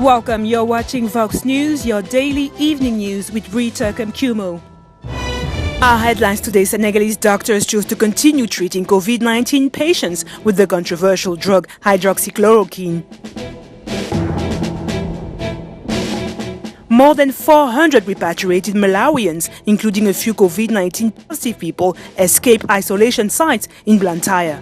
Welcome, you're watching Vox News, your daily evening news with Rita Kamkumo. Our headlines today: Senegalese doctors choose to continue treating COVID-19 patients with the controversial drug hydroxychloroquine. More than 400 repatriated Malawians, including a few COVID-19 positive people, escaped isolation sites in Blantyre.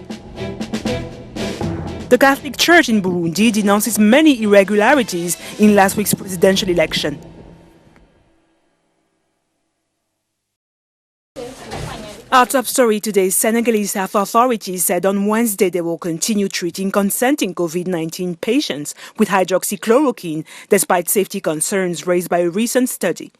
The Catholic Church in Burundi denounces many irregularities in last week's presidential election. Our top story today: Senegalese health authorities said on Wednesday they will continue treating consenting COVID-19 patients with hydroxychloroquine despite safety concerns raised by a recent study.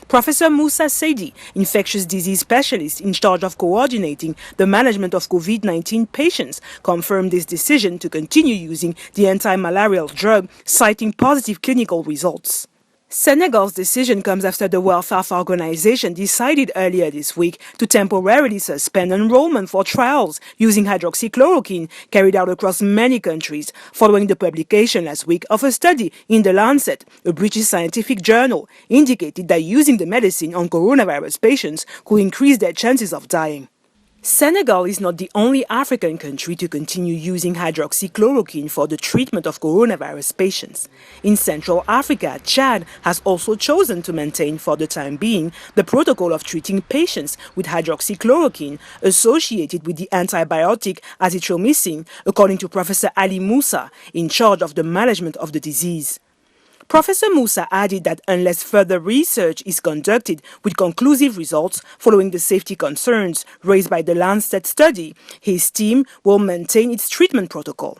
Professor Moussa Seydi, infectious disease specialist in charge of coordinating the management of COVID-19 patients, confirmed this decision to continue using the anti-malarial drug, citing positive clinical results. Senegal's decision comes after the World Health Organization decided earlier this week to temporarily suspend enrollment for trials using hydroxychloroquine carried out across many countries, following the publication last week of a study in The Lancet, a British scientific journal, indicated that using the medicine on coronavirus patients could increase their chances of dying. Senegal is not the only African country to continue using hydroxychloroquine for the treatment of coronavirus patients. In Central Africa, Chad has also chosen to maintain for the time being the protocol of treating patients with hydroxychloroquine associated with the antibiotic azithromycin, according to Professor Ali Moussa, in charge of the management of the disease. Professor Moussa added that unless further research is conducted with conclusive results following the safety concerns raised by the Lancet study, his team will maintain its treatment protocol.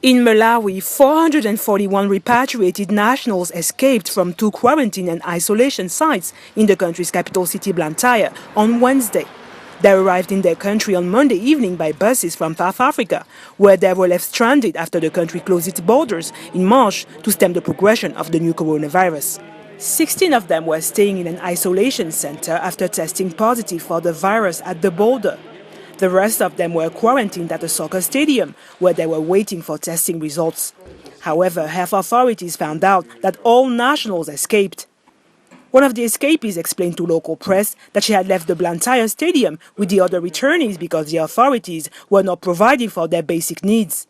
In Malawi, 441 repatriated nationals escaped from 2 quarantine and isolation sites in the country's capital city, Blantyre, on Wednesday. They arrived in their country on Monday evening by buses from South Africa, where they were left stranded after the country closed its borders in March to stem the progression of the new coronavirus. 16 of them were staying in an isolation center after testing positive for the virus at the border. The rest of them were quarantined at a soccer stadium, where they were waiting for testing results. However, health authorities found out that all nationals escaped. One of the escapees explained to local press that she had left the Blantyre stadium with the other returnees because the authorities were not providing for their basic needs.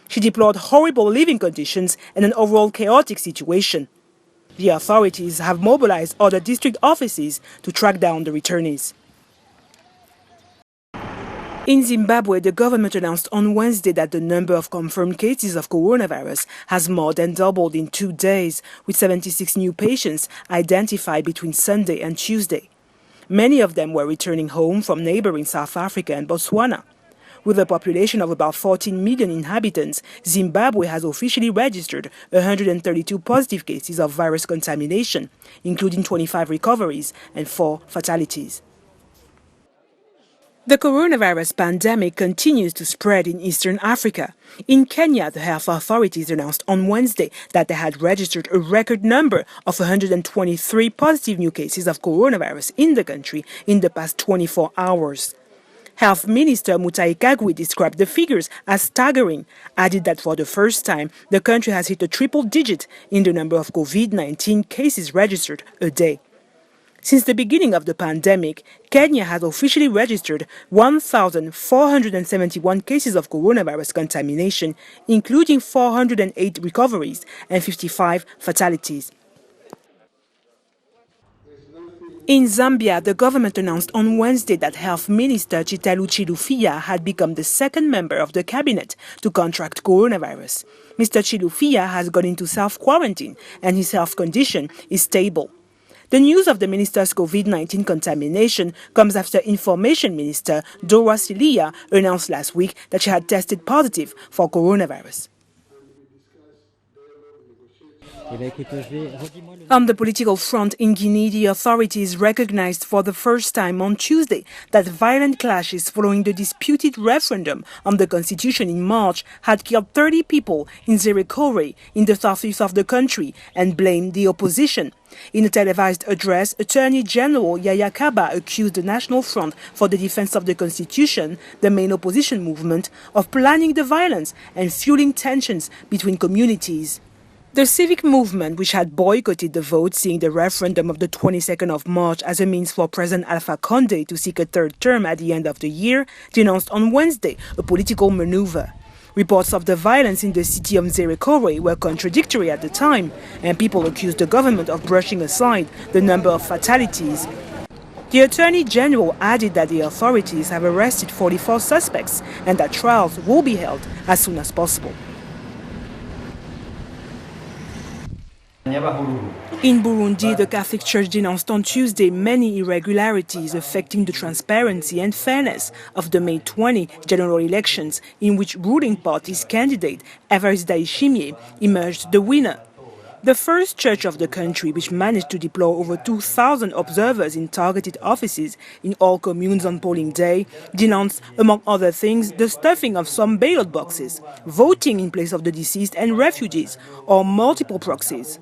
She deplored horrible living conditions and an overall chaotic situation. The authorities have mobilized other district offices to track down the returnees. In Zimbabwe, the government announced on Wednesday that the number of confirmed cases of coronavirus has more than doubled in 2 days, with 76 new patients identified between Sunday and Tuesday. Many of them were returning home from neighboring South Africa and Botswana. With a population of about 14 million inhabitants, Zimbabwe has officially registered 132 positive cases of virus contamination, including 25 recoveries and 4 fatalities. The coronavirus pandemic continues to spread in Eastern Africa. In Kenya, the health authorities announced on Wednesday that they had registered a record number of 123 positive new cases of coronavirus in the country in the past 24 hours. Health Minister Mutahi Kagwe described the figures as staggering, added that for the first time, the country has hit a triple digit in the number of COVID-19 cases registered a day. Since the beginning of the pandemic, Kenya has officially registered 1,471 cases of coronavirus contamination, including 408 recoveries and 55 fatalities. In Zambia, the government announced on Wednesday that Health Minister Chitalu Chilufya had become the second member of the cabinet to contract coronavirus. Mr. Chilufya has gone into self-quarantine and his health condition is stable. The news of the minister's COVID-19 contamination comes after Information Minister Dora Silia announced last week that she had tested positive for coronavirus. On the political front in Guinea, the authorities recognized for the first time on Tuesday that violent clashes following the disputed referendum on the constitution in March had killed 30 people in Nzerekore, in the southeast of the country, and blamed the opposition. In a televised address, Attorney General Yaya Kaba accused the National Front for the Defense of the Constitution, the main opposition movement, of planning the violence and fueling tensions between communities. The civic movement, which had boycotted the vote, seeing the referendum of the 22nd of March as a means for President Alpha Condé to seek a third term at the end of the year, denounced on Wednesday a political maneuver. Reports of the violence in the city of Nzerekore were contradictory at the time, and people accused the government of brushing aside the number of fatalities. The Attorney General added that the authorities have arrested 44 suspects and that trials will be held as soon as possible. In Burundi, the Catholic Church denounced on Tuesday many irregularities affecting the transparency and fairness of the May 20 general elections, in which ruling party's candidate, Eliezer Ntambwe, emerged the winner. The first church of the country, which managed to deploy over 2,000 observers in targeted offices in all communes on polling day, denounced, among other things, the stuffing of some ballot boxes, voting in place of the deceased and refugees, or multiple proxies.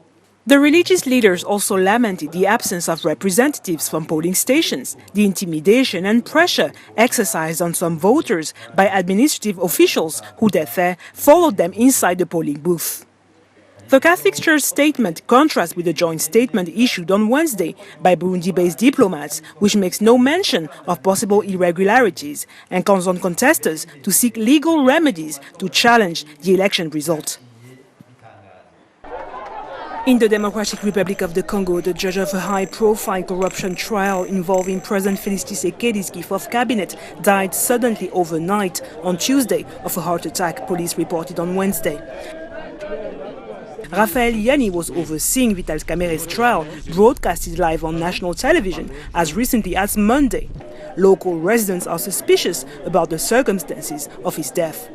The religious leaders also lamented the absence of representatives from polling stations, the intimidation and pressure exercised on some voters by administrative officials who, they say, followed them inside the polling booth. The Catholic Church statement contrasts with the joint statement issued on Wednesday by Burundi-based diplomats, which makes no mention of possible irregularities and calls on contestants to seek legal remedies to challenge the election result. In the Democratic Republic of the Congo, the judge of a high-profile corruption trial involving President Félix Tshisekedi's chief of cabinet died suddenly overnight on Tuesday of a heart attack, police reported on Wednesday. Raphael Yanni was overseeing Vital Kamere's trial, broadcasted live on national television as recently as Monday. Local residents are suspicious about the circumstances of his death.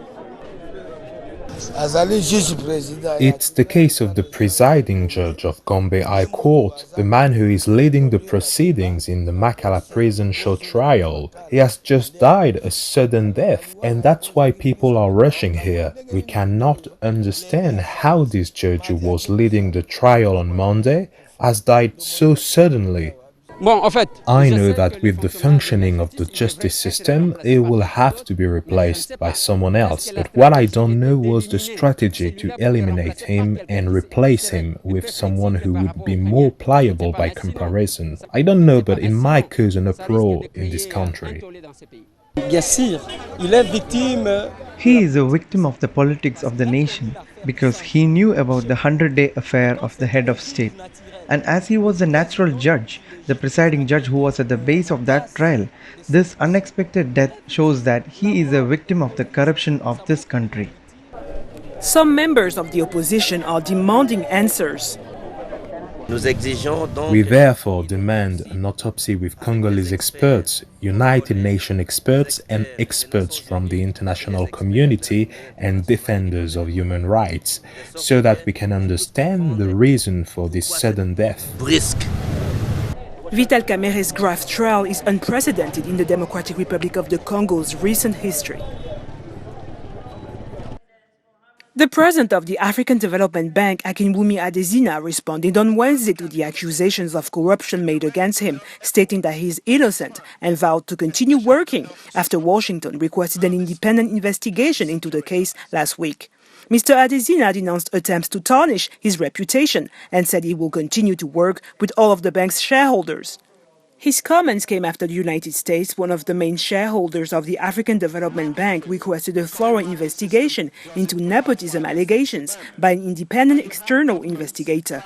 It's the case of the presiding judge of Gombe High Court, the man who is leading the proceedings in the Makala prison show trial. He has just died a sudden death, and that's why people are rushing here. We cannot understand how this judge who was leading the trial on Monday has died so suddenly. I know that with the functioning of the justice system, it will have to be replaced by someone else. But what I don't know was the strategy to eliminate him and replace him with someone who would be more pliable by comparison. I don't know, but it might cause an uproar in this country. He is a victim of the politics of the nation because he knew about the 100-day affair of the head of state. And as he was the natural judge, the presiding judge who was at the base of that trial, this unexpected death shows that he is a victim of the corruption of this country. Some members of the opposition are demanding answers. We therefore demand an autopsy with Congolese experts, United Nations experts and experts from the international community and defenders of human rights, so that we can understand the reason for this sudden death. Vital Kamere's graft trial is unprecedented in the Democratic Republic of the Congo's recent history. The president of the African Development Bank, Akinwumi Adesina, responded on Wednesday to the accusations of corruption made against him, stating that he is innocent and vowed to continue working after Washington requested an independent investigation into the case last week. Mr. Adesina denounced attempts to tarnish his reputation and said he will continue to work with all of the bank's shareholders. His comments came after the United States, one of the main shareholders of the African Development Bank, requested a thorough investigation into nepotism allegations by an independent external investigator.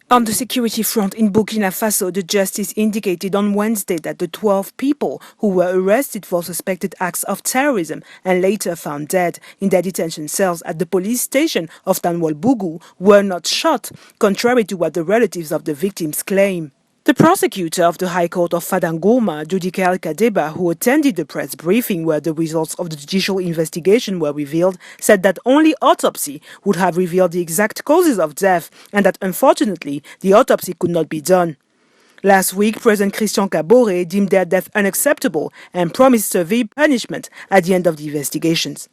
On the security front in Burkina Faso, the justice indicated on Wednesday that the 12 people who were arrested for suspected acts of terrorism and later found dead in their detention cells at the police station of Tanwolbugu were not shot, contrary to what the relatives of the victims claim. The prosecutor of the High Court of Fadangoma, Judicial Kadeba, who attended the press briefing where the results of the judicial investigation were revealed, said that only autopsy would have revealed the exact causes of death and that unfortunately the autopsy could not be done. Last week, President Christian Kabore deemed their death unacceptable and promised severe punishment at the end of the investigations.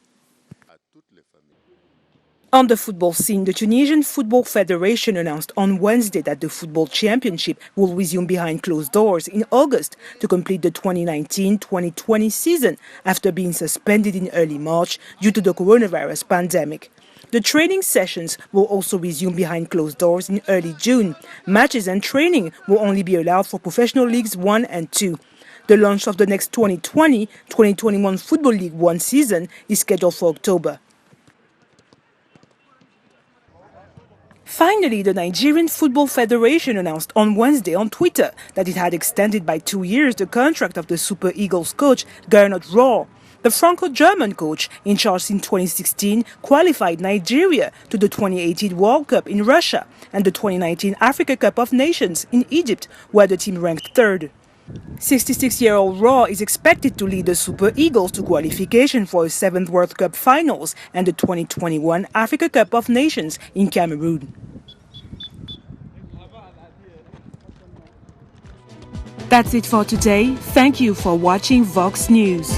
On the football scene, the Tunisian Football Federation announced on Wednesday that the Football Championship will resume behind closed doors in August to complete the 2019-2020 season after being suspended in early March due to the coronavirus pandemic. The training sessions will also resume behind closed doors in early June. Matches and training will only be allowed for Professional Leagues 1 and 2. The launch of the next 2020-2021 Football League 1 season is scheduled for October. Finally, the Nigerian Football Federation announced on Wednesday on Twitter that it had extended by 2 years the contract of the Super Eagles coach Gernot Rohr. The Franco-German coach, in charge since 2016, qualified Nigeria to the 2018 World Cup in Russia and the 2019 Africa Cup of Nations in Egypt, where the team ranked third. 66-year-old Rohr is expected to lead the Super Eagles to qualification for a 7th World Cup finals and the 2021 Africa Cup of Nations in Cameroon. That's it for today. Thank you for watching Vox News.